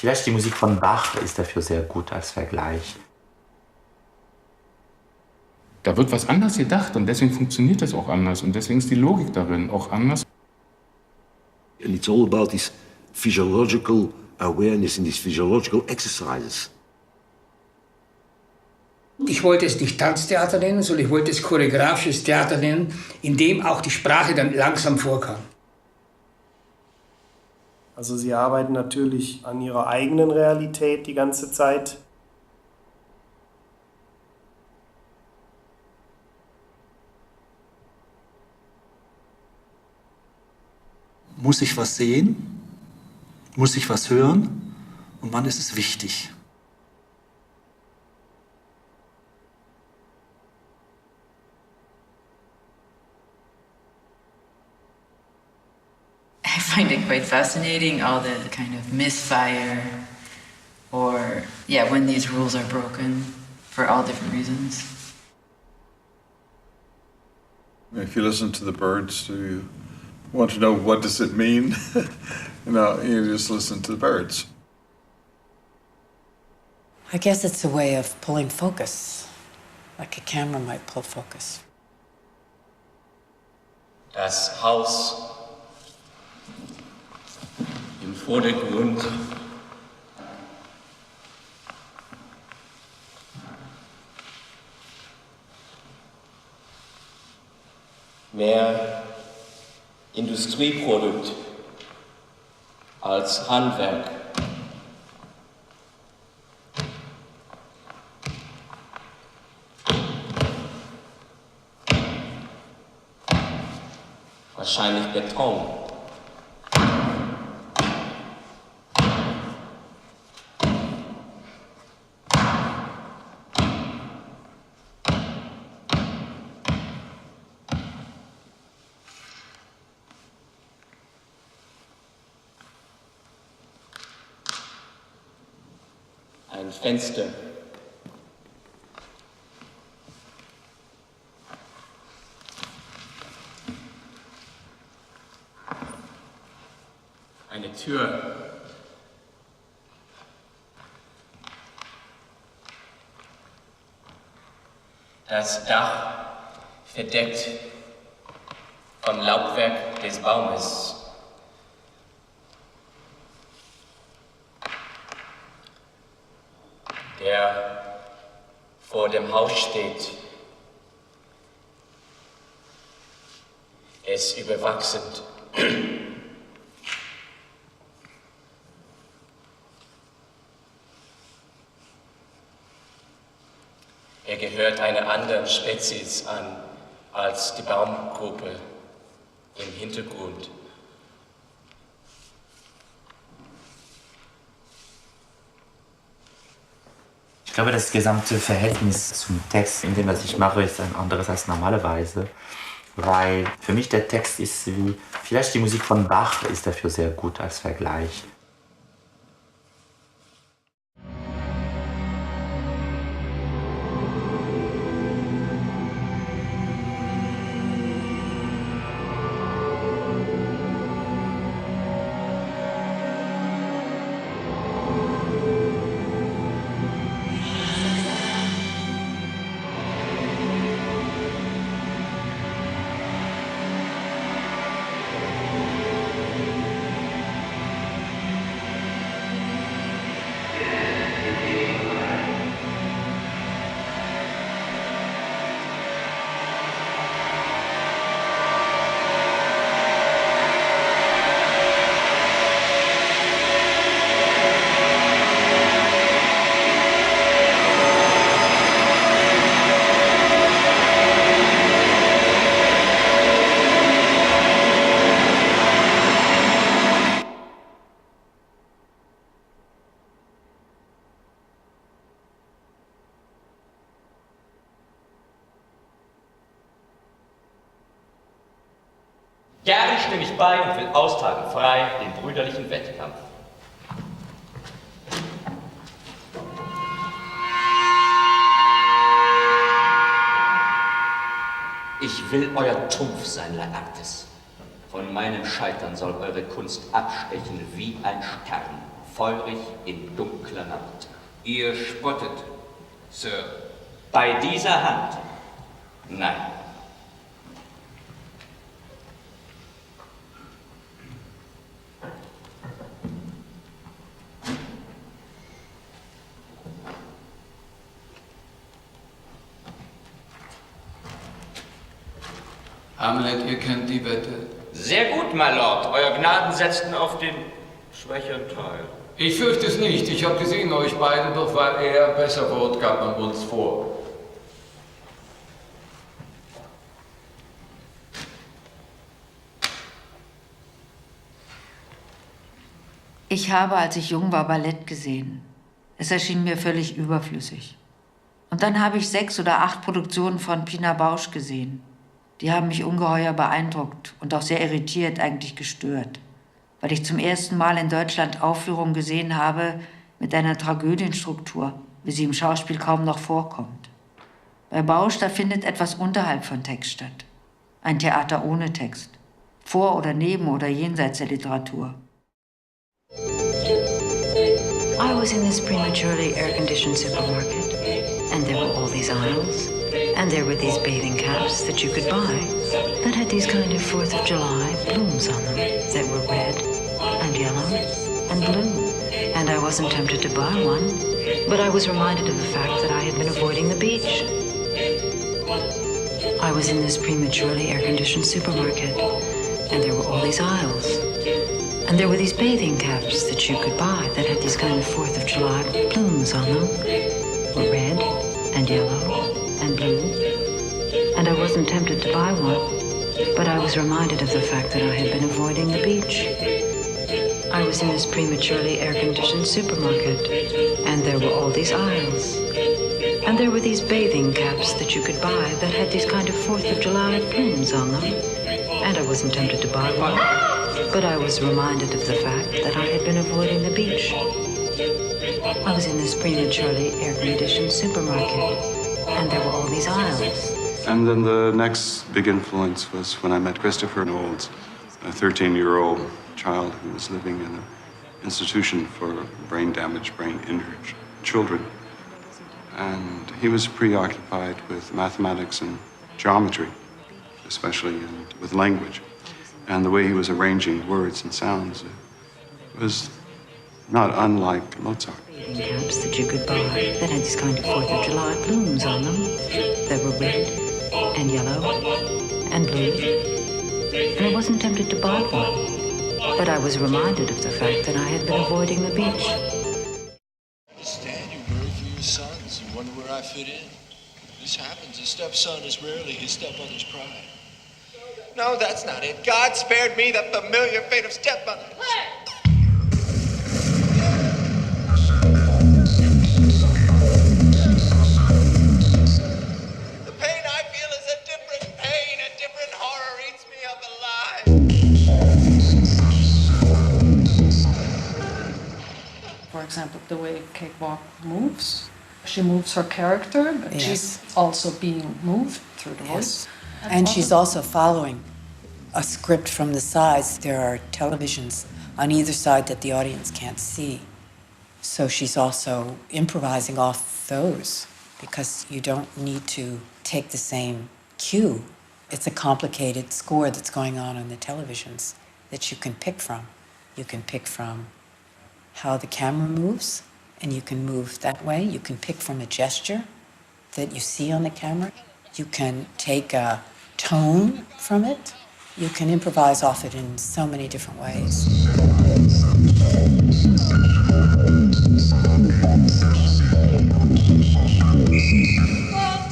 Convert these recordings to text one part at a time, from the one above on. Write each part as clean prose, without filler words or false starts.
Vielleicht die Musik von Bach ist dafür sehr gut als Vergleich. Da wird was anders gedacht und deswegen funktioniert das auch anders und deswegen ist die Logik darin auch anders. And it's all about this physiological awareness and these physiological exercises. Ich wollte es nicht Tanztheater nennen, sondern ich wollte es choreografisches Theater nennen, in dem auch die Sprache dann langsam vorkam. Also sie arbeiten natürlich an ihrer eigenen Realität die ganze Zeit. Muss ich was sehen? Muss ich was hören? Und wann ist es wichtig? I find it quite fascinating, all the kind of misfire or, yeah, when these rules are broken for all different reasons. If you listen to the birds, do you want to know what does it mean? You just listen to the birds. I guess it's a way of pulling focus, like a camera might pull focus. Das Haus im Vordergrund. Mehr Industrieprodukt als Handwerk. Wahrscheinlich Beton. Ein Fenster. Eine Tür. Das Dach verdeckt vom Laubwerk des Baumes. Der vor dem Haus steht, es überwachsend. Er gehört einer anderen Spezies an als die Baumgruppe im Hintergrund. Ich glaube, das gesamte Verhältnis zum Text, in dem was ich mache, ist ein anderes als normalerweise. Weil für mich der Text ist wie, vielleicht die Musik von Bach ist dafür sehr gut als Vergleich. Jahren stimme ich bei und will austragen frei den brüderlichen Wettkampf. Ich will euer Trumpf sein, Laertes. Von meinem Scheitern soll eure Kunst abstechen wie ein Stern, feurig in dunkler Nacht. Ihr spottet, Sir. Bei dieser Hand? Nein. Hamlet, ihr kennt die Wette. Sehr gut, my Lord. Euer Gnaden setzten auf den schwächeren Teil. Ich fürchte es nicht. Ich habe gesehen, euch beide, doch weil er besser wurde, gab man uns vor. Ich habe, als ich jung war, Ballett gesehen. Es erschien mir völlig überflüssig. Und dann habe ich 6 oder 8 Produktionen von Pina Bausch gesehen. Die haben mich ungeheuer beeindruckt und auch sehr irritiert, eigentlich gestört. Weil ich zum ersten Mal in Deutschland Aufführungen gesehen habe mit einer Tragödienstruktur, wie sie im Schauspiel kaum noch vorkommt. Bei Bausch, da findet etwas unterhalb von Text statt. Ein Theater ohne Text. Vor oder neben oder jenseits der Literatur. I was in this prematurely air-conditioned supermarket, and there were all these aisles, and there were these bathing caps that you could buy that had these kind of 4th of July blooms on them that were red and yellow and blue. And I wasn't tempted to buy one, but I was reminded of the fact that I had been avoiding the beach. I was in this prematurely air-conditioned supermarket, and there were all these aisles. And there were these bathing caps that you could buy that had these kind of 4th of July plumes on them, were red and yellow and blue. And I wasn't tempted to buy one, but I was reminded of the fact that I had been avoiding the beach. I was in this prematurely air-conditioned supermarket, and there were all these aisles. And there were these bathing caps that you could buy that had these kind of 4th of July plumes on them, and I wasn't tempted to buy one. But I was reminded of the fact that I had been avoiding the beach. I was in this prematurely air-conditioned supermarket, and there were all these aisles. And then the next big influence was when I met Christopher Knowles, a 13-year-old child who was living in an institution for brain-damaged, brain-injured children. And he was preoccupied with mathematics and geometry, especially with language. And the way he was arranging words and sounds was not unlike Mozart. Caps that you could buy that had these kind of 4th of July plumes on them that were red and yellow and blue. And I wasn't tempted to buy one, but I was reminded of the fact that I had been avoiding the beach. I understand you worry for your sons and wonder where I fit in. This happens. A stepson is rarely his stepmother's pride. No, that's not it. God spared me the familiar fate of stepmother. The pain I feel is a different pain. A different horror eats me up alive. For example, the way Cakewalk moves. She moves her character, but she's also being moved through the voice. And she's also following a script from the sides. There are televisions on either side that the audience can't see. So she's also improvising off those because you don't need to take the same cue. It's a complicated score that's going on the televisions that you can pick from. You can pick from how the camera moves, and you can move that way. You can pick from a gesture that you see on the camera. You can take a tone from it. You can improvise off it in so many different ways. What?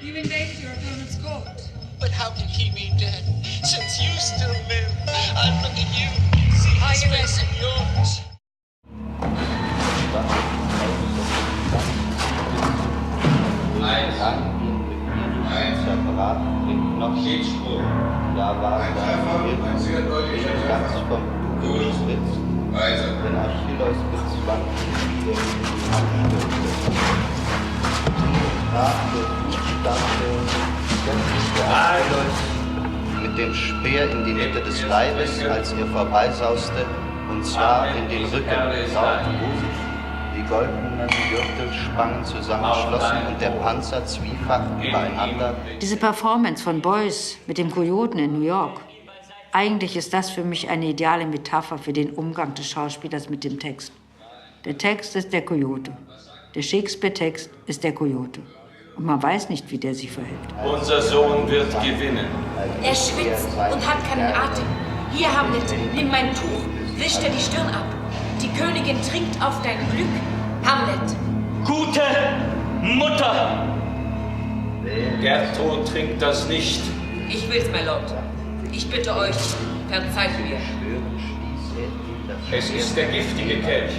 You invaded your opponent's court. But how can he be dead? Since you still live, I look at you, see his face in yours. Noch Schiedsspruch. Da war es ganz vom Spitz. Wenn Achilleus bezwang, mit dem Speer in die Mitte des Leibes, als er vorbeisauste, Und zwar in den Rücken, laut Busen, die goldenen Gürtelspangen zusammenschlossen und der Panzer zwiefach übereinander. Diese Performance von Beuys mit dem Kojoten in New York, eigentlich ist das für mich eine ideale Metapher für den Umgang des Schauspielers mit dem Text. Der Text ist der Kojote. Der Shakespeare-Text ist der Kojote. Und man weiß nicht, wie der sich verhält. Unser Sohn wird gewinnen. Er schwitzt und hat keinen Atem. Hier, Hamlet, nimm mein Tuch, wisch dir die Stirn ab. Die Königin trinkt auf dein Glück, Hamlet. Gute Mutter! Gertrud trinkt das nicht. Ich will's, my Lord. Ich bitte euch, verzeiht mir. Es ist der giftige Kelch.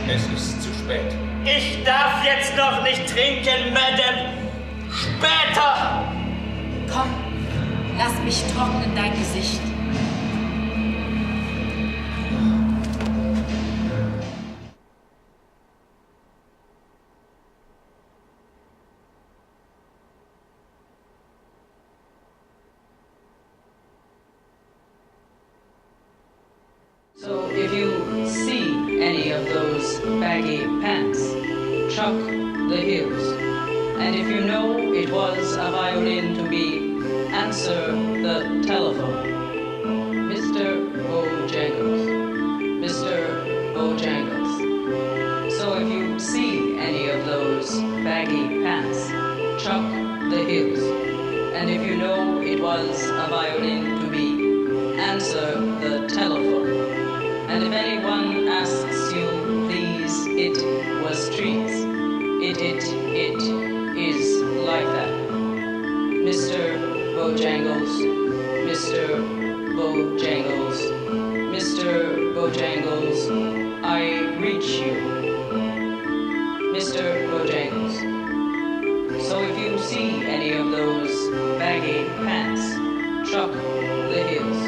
Es ist zu spät. Ich darf jetzt noch nicht trinken, Madame. Später! Komm, lass mich trocknen dein Gesicht. So if you see any of those baggy pants, chuck the heels. And if you know it was a violin to be, answer the telephone. Mr. Bojangles. Mr. Bojangles. So if you see any of those baggy pants, chuck the heels. And if you know it was a violin to be, answer the telephone. And if anyone asks you, please, it was trees. It is like that. Mr. Bojangles, Mr. Bojangles, Mr. Bojangles, I reach you. Mr. Bojangles. So if you see any of those baggy pants, chuck the heels.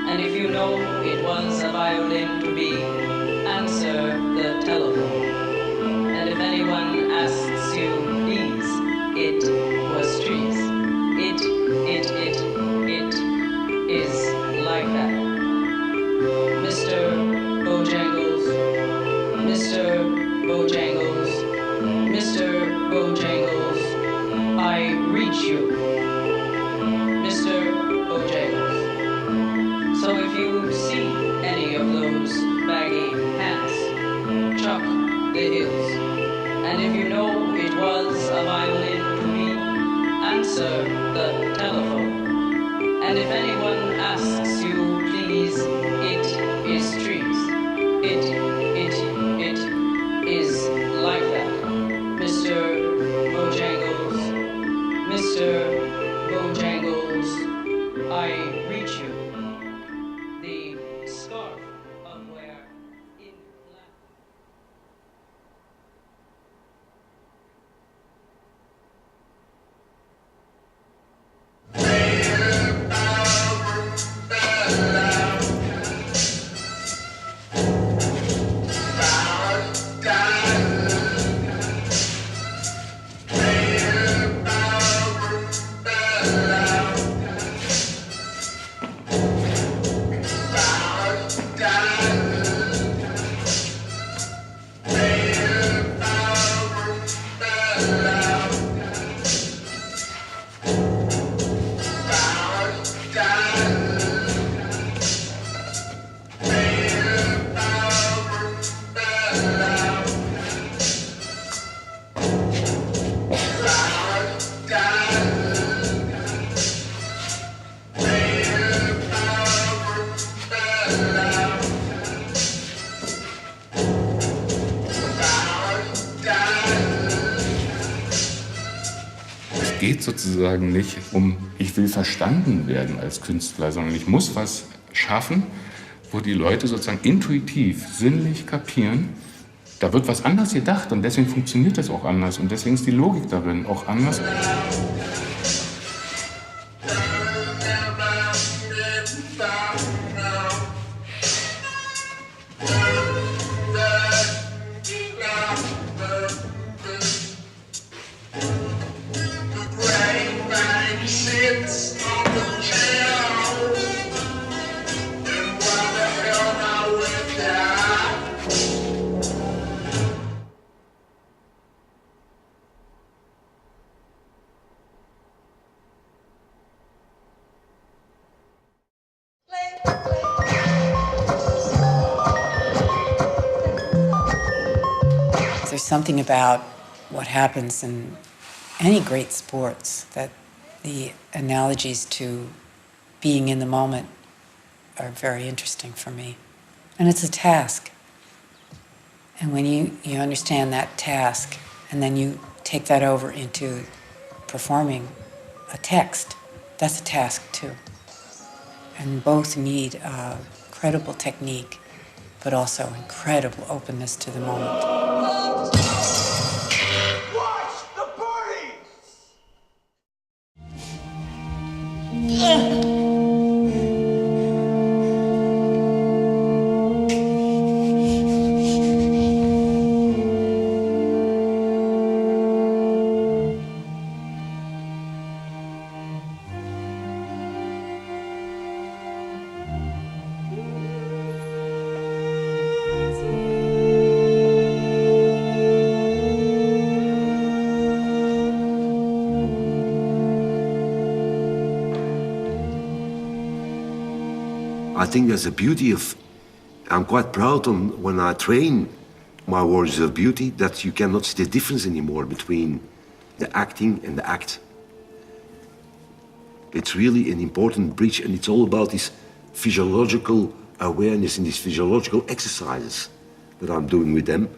And if you know it was a violin to be, answer the telephone. And if anyone asks you, please, it was trees. It is like that. Mr. Bojangles, Mr. Bojangles, Mr. Bojangles, I reach you. Mr. Bojangles. So if you see any of those baggy pants, chuck the heels. And if you know it was a violin to me, answer the telephone. And if anyone asks you, please, it is trees. It is like that. Mr. Bojangles, Mr. Bojangles, I reach you. The scarf of where in black. Geht sozusagen nicht um, ich will verstanden werden als Künstler, sondern ich muss was schaffen, wo die Leute sozusagen intuitiv, sinnlich kapieren, da wird was anders gedacht und deswegen funktioniert das auch anders und deswegen ist die Logik darin auch anders. something about what happens in any great sports, that the analogies to being in the moment are very interesting for me. And it's a task. And when you understand that task, and then you take that over into performing a text, that's a task too. And both need incredible technique, but also incredible openness to the moment. Watch the party! I think there's a beauty of, I'm quite proud when I train my warriors of beauty that you cannot see the difference anymore between the acting and the act. It's really an important bridge, and it's all about this physiological awareness and these physiological exercises that I'm doing with them,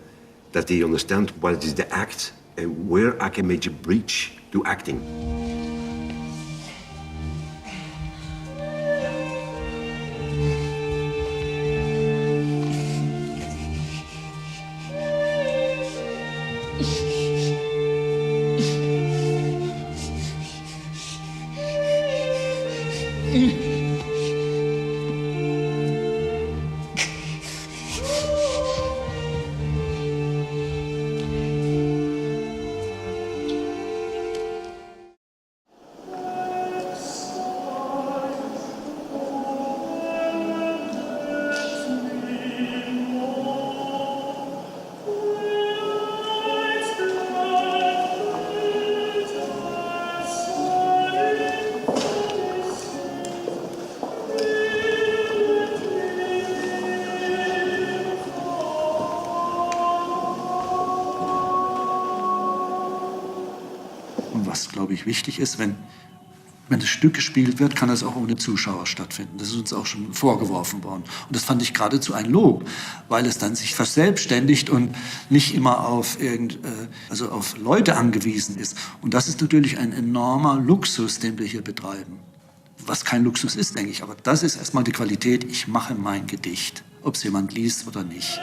that they understand what is the act and where I can make a bridge to acting. Was, glaube ich, wichtig ist, wenn das Stück gespielt wird, kann das auch ohne Zuschauer stattfinden. Das ist uns auch schon vorgeworfen worden. Und das fand ich geradezu ein Lob, weil es dann sich verselbstständigt und nicht immer auf auf Leute angewiesen ist. Und das ist natürlich ein enormer Luxus, den wir hier betreiben. Was kein Luxus ist, denke ich, aber das ist erstmal die Qualität. Ich mache mein Gedicht, ob es jemand liest oder nicht.